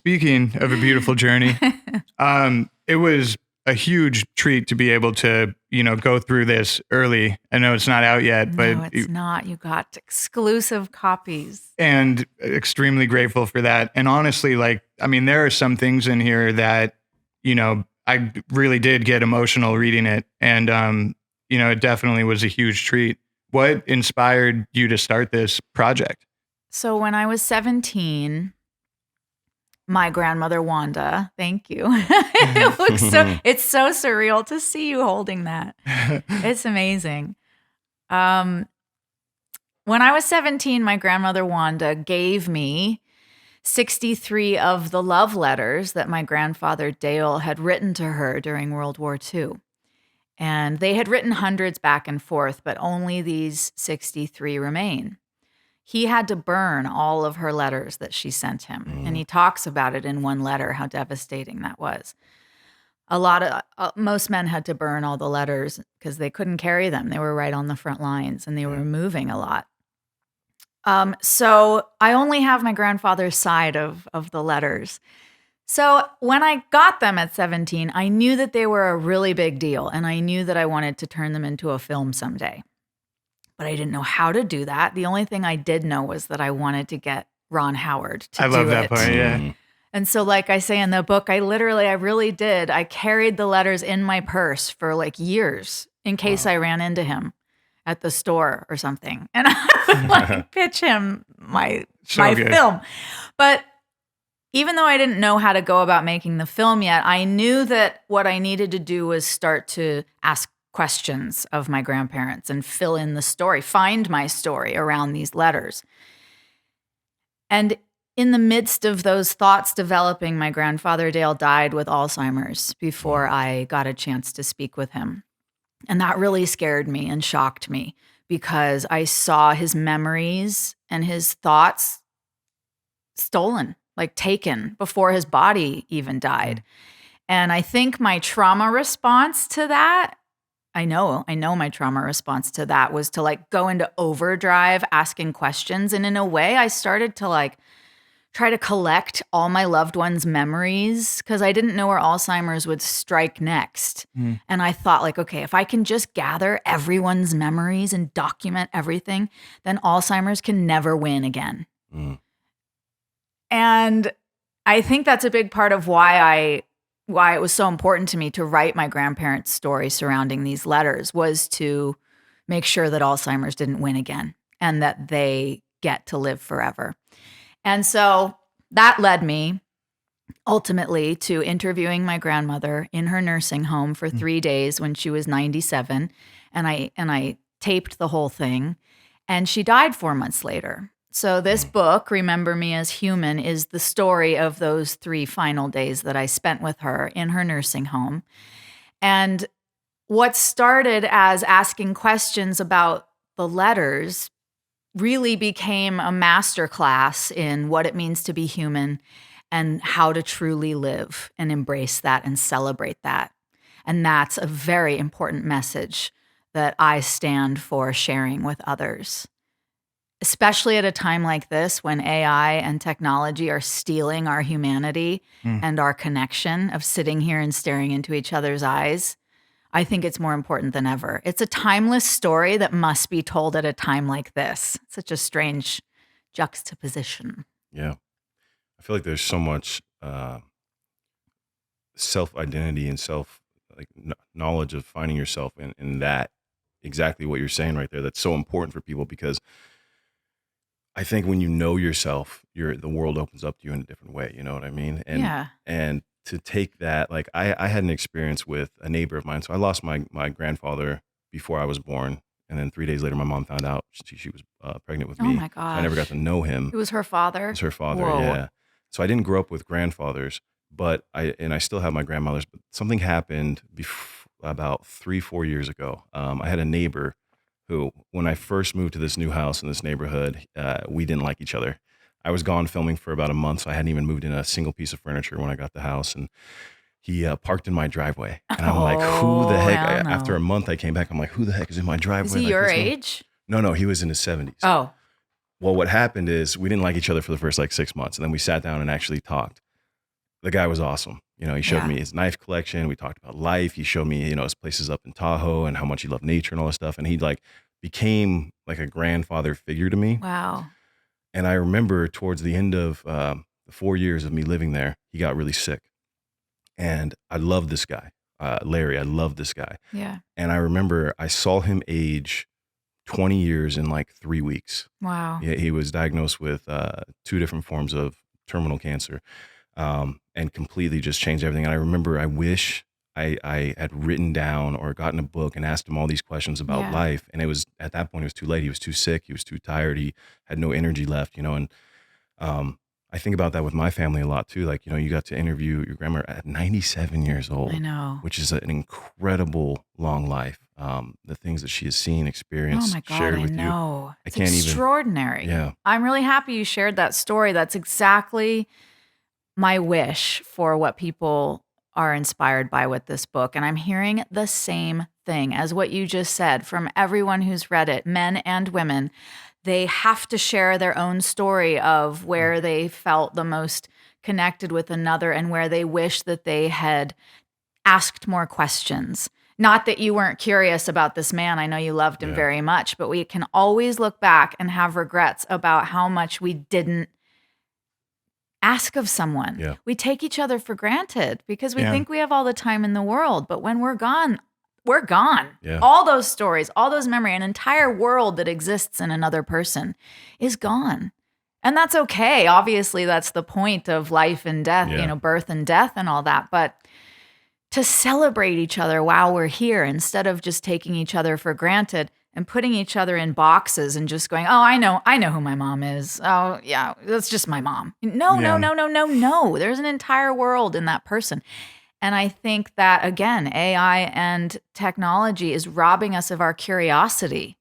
speaking of a beautiful journey, it was a huge treat to be able to, go through this early. I know it's not out yet, but No, it's not. You got exclusive copies. And extremely grateful for that. And honestly, there are some things in here that, I really did get emotional reading it. And, it definitely was a huge treat. What inspired you to start this project? So when I was 17, my grandmother Wanda, thank you. It's so surreal to see you holding that. It's amazing. When I was 17, my grandmother Wanda gave me 63 of the love letters that my grandfather Dale had written to her during World War II. And they had written hundreds back and forth, but only these 63 remain. He had to burn all of her letters that she sent him. And he talks about it in one letter, how devastating that was. Most men had to burn all the letters because they couldn't carry them. They were right on the front lines and they were moving a lot. So I only have my grandfather's side of the letters. So when I got them at 17, I knew that they were a really big deal. And I knew that I wanted to turn them into a film someday. But I didn't know how to do that. The only thing I did know was that I wanted to get Ron Howard to do it. I love that part, yeah. And so like I say in the book, I really did. I carried the letters in my purse for like years in case I ran into him at the store or something. And I would pitch him my film. But even though I didn't know how to go about making the film yet, I knew that what I needed to do was start to ask questions of my grandparents and fill in the story, find my story around these letters. And in the midst of those thoughts developing, my grandfather Dale died with Alzheimer's before I got a chance to speak with him. And that really scared me and shocked me because I saw his memories and his thoughts stolen, like taken before his body even died. And I think my trauma response to that, I know my trauma response to that was to like go into overdrive asking questions. And in a way, I started to like try to collect all my loved ones' memories because I didn't know where Alzheimer's would strike next. And I thought like, okay, if I can just gather everyone's memories and document everything, then Alzheimer's can never win again. And I think that's a big part of why it was so important to me to write my grandparents' story surrounding these letters was to make sure that Alzheimer's didn't win again and that they get to live forever. And so that led me ultimately to interviewing my grandmother in her nursing home for 3 days when she was 97. And I taped the whole thing. And she died 4 months later. So this book, Remember Me as Human, is the story of those 3 final days that I spent with her in her nursing home. And what started as asking questions about the letters really became a masterclass in what it means to be human and how to truly live and embrace that and celebrate that. And that's a very important message that I stand for sharing with others. Especially at a time like this when AI and technology are stealing our humanity and our connection of sitting here and staring into each other's eyes, I think it's more important than ever. It's a timeless story that must be told at a time like this. Such a strange juxtaposition. Yeah. I feel like there's so much self-identity and knowledge of finding yourself in that, exactly what you're saying right there. That's so important for people because I think when you know yourself, the world opens up to you in a different way. You know what I mean? And to take that, like I had an experience with a neighbor of mine. So I lost my grandfather before I was born. And then 3 days later, my mom found out she was pregnant with me. Oh my gosh. So I never got to know him. It was her father? It was her father, Whoa. yeah. So I didn't grow up with grandfathers, but I still have my grandmothers. But something happened about 3-4 years ago. I had a neighbor who, when I first moved to this new house in this neighborhood, we didn't like each other. I was gone filming for about a month, so I hadn't even moved in a single piece of furniture when I got the house. And he parked in my driveway. And I'm like, who the heck? After a month, I came back. I'm like, who the heck is in my driveway? Is he your age? No, he was in his 70s. Oh. Well, what happened is we didn't like each other for the first 6 months. And then we sat down and actually talked. the guy was awesome. He showed Yeah. me his knife collection. We talked about life. He showed me, his places up in Tahoe and how much he loved nature and all this stuff. And he like became like a grandfather figure to me. Wow. And I remember towards the end of the 4 years of me living there, he got really sick. And I loved this guy, Larry. I loved this guy. Yeah. And I remember I saw him age 20 years in like 3 weeks. Wow. He was diagnosed with 2 different forms of terminal cancer, and completely just changed everything. And I remember I wish I had written down or gotten a book and asked him all these questions about Yeah. life. And it was at that point, it was too late. He was too sick. He was too tired. He had no energy left, and I think about that with my family a lot too. Like, you got to interview your grandma at 97 years old. I know. Which is an incredible long life. The things that she has seen, Oh experienced, my God, shared I with you. know. I It's can't even. extraordinary. Yeah. I'm really happy you shared that story. That's exactly my wish for what people are inspired by with this book. And I'm hearing the same thing as what you just said from everyone who's read it, men and women. They have to share their own story of where they felt the most connected with another and where they wish that they had asked more questions. Not that you weren't curious about this man. I know you loved him Yeah. very much, but we can always look back and have regrets about how much we didn't ask of someone. Yeah. We take each other for granted because we Yeah. think we have all the time in the world, but when we're gone, we're gone. Yeah. All those stories, all those memories, an entire world that exists in another person is gone. And that's okay. Obviously, that's the point of life and death, Yeah. birth and death and all that. But to celebrate each other while we're here instead of just taking each other for granted and putting each other in boxes and just going, oh, I know who my mom is. Oh, yeah, that's just my mom. No, Yeah. no. There's an entire world in that person. And I think that, again, AI and technology is robbing us of our curiosity.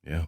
Yeah.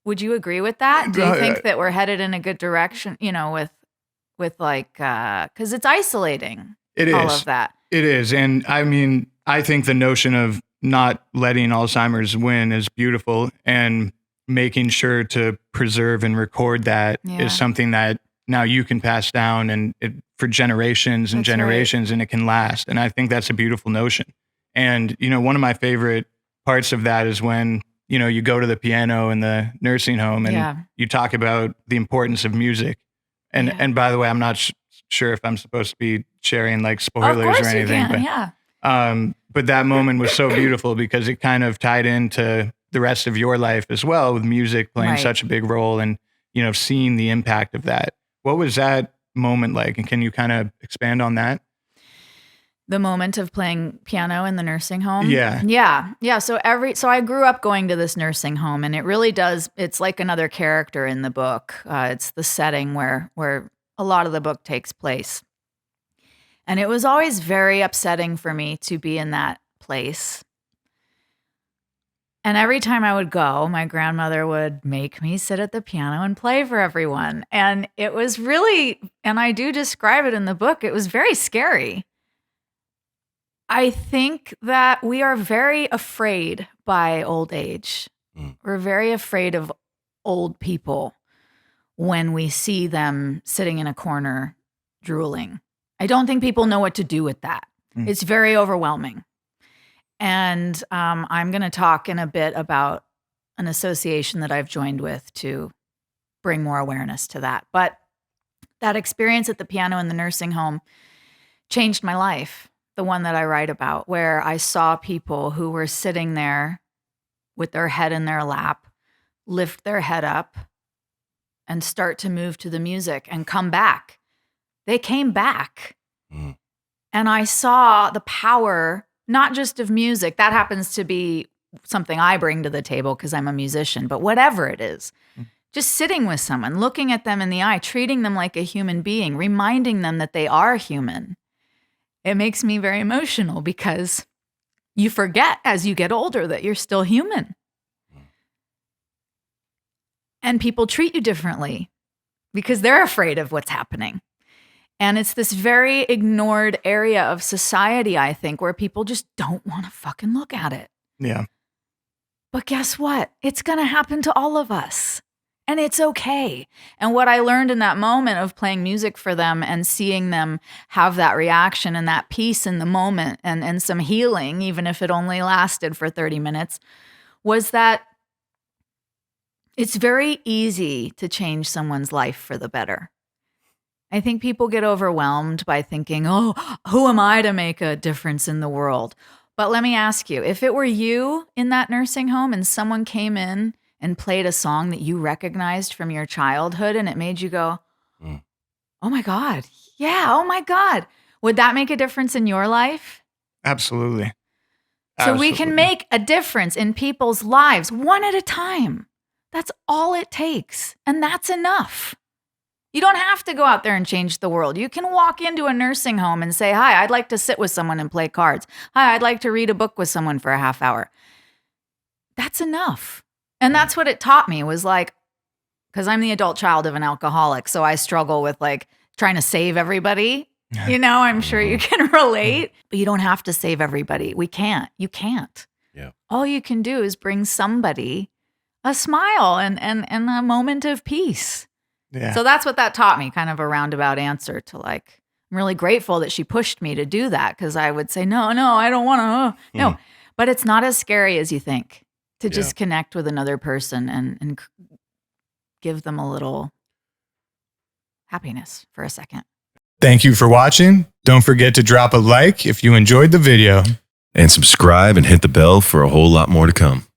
Would you agree with that? Do you Uh, think that we're headed in a good direction, with like, because it's isolating, It all is. of that. It is. And I mean, I think the notion of not letting Alzheimer's win is beautiful, and making sure to preserve and record that is Yeah. something that now you can pass down for generations and That's right. generations, and it can last. And I think that's a beautiful notion. And, one of my favorite parts of that is when, you go to the piano in the nursing home and Yeah. you talk about the importance of music. And, Yeah. and by the way, I'm not sure if I'm supposed to be sharing like Of spoilers course or you anything, can. Yeah. but that moment was so beautiful because it kind of tied into the rest of your life as well, with music playing Right. such a big role, and, seeing the impact of that. What was that moment like? And can you kind of expand on that? The moment of playing piano in the nursing home. Yeah. Yeah. So I grew up going to this nursing home, and it really does. It's like another character in the book. It's the setting where a lot of the book takes place. And it was always very upsetting for me to be in that place. And every time I would go, my grandmother would make me sit at the piano and play for everyone. And it was really, and I do describe it in the book, it was very scary. I think that we are very afraid by old age. We're very afraid of old people when we see them sitting in a corner drooling. I don't think people know what to do with that. It's very overwhelming. And I'm going to talk in a bit about an association that I've joined with to bring more awareness to that. But that experience at the piano in the nursing home changed my life, the one that I write about, where I saw people who were sitting there with their head in their lap, lift their head up and start to move to the music and come back. They came back. And I saw the power, not just of music. That happens to be something I bring to the table because I'm a musician, but whatever it is, just sitting with someone, looking at them in the eye, treating them like a human being, reminding them that they are human. It makes me very emotional because you forget as you get older that you're still human. And people treat you differently because they're afraid of what's happening. And it's this very ignored area of society, I think, where people just don't want to fucking look at it. Yeah. But guess what? It's going to happen to all of us. And it's okay. And what I learned in that moment of playing music for them and seeing them have that reaction and that peace in the moment and some healing, even if it only lasted for 30 minutes, was that it's very easy to change someone's life for the better. I think people get overwhelmed by thinking, oh, who am I to make a difference in the world? But let me ask you, if it were you in that nursing home and someone came in and played a song that you recognized from your childhood and it made you go, oh my God, yeah, oh my God. Would that make a difference in your life? Absolutely. So we can make a difference in people's lives one at a time. That's all it takes. And that's enough. You don't have to go out there and change the world. You can walk into a nursing home and say, hi, I'd like to sit with someone and play cards. Hi, I'd like to read a book with someone for a half hour. That's enough. And that's what it taught me was like, because I'm the adult child of an alcoholic. So I struggle with like trying to save everybody. You know, I'm sure you can relate, but you don't have to save everybody. We can't. You can't. Yeah. All you can do is bring somebody a smile and a moment of peace. Yeah. So that's what that taught me, kind of a roundabout answer to like, I'm really grateful that she pushed me to do that because I would say, no, I don't want to. No, but it's not as scary as you think to just connect with another person and give them a little happiness for a second. Thank you for watching. Don't forget to drop a like if you enjoyed the video. And subscribe and hit the bell for a whole lot more to come.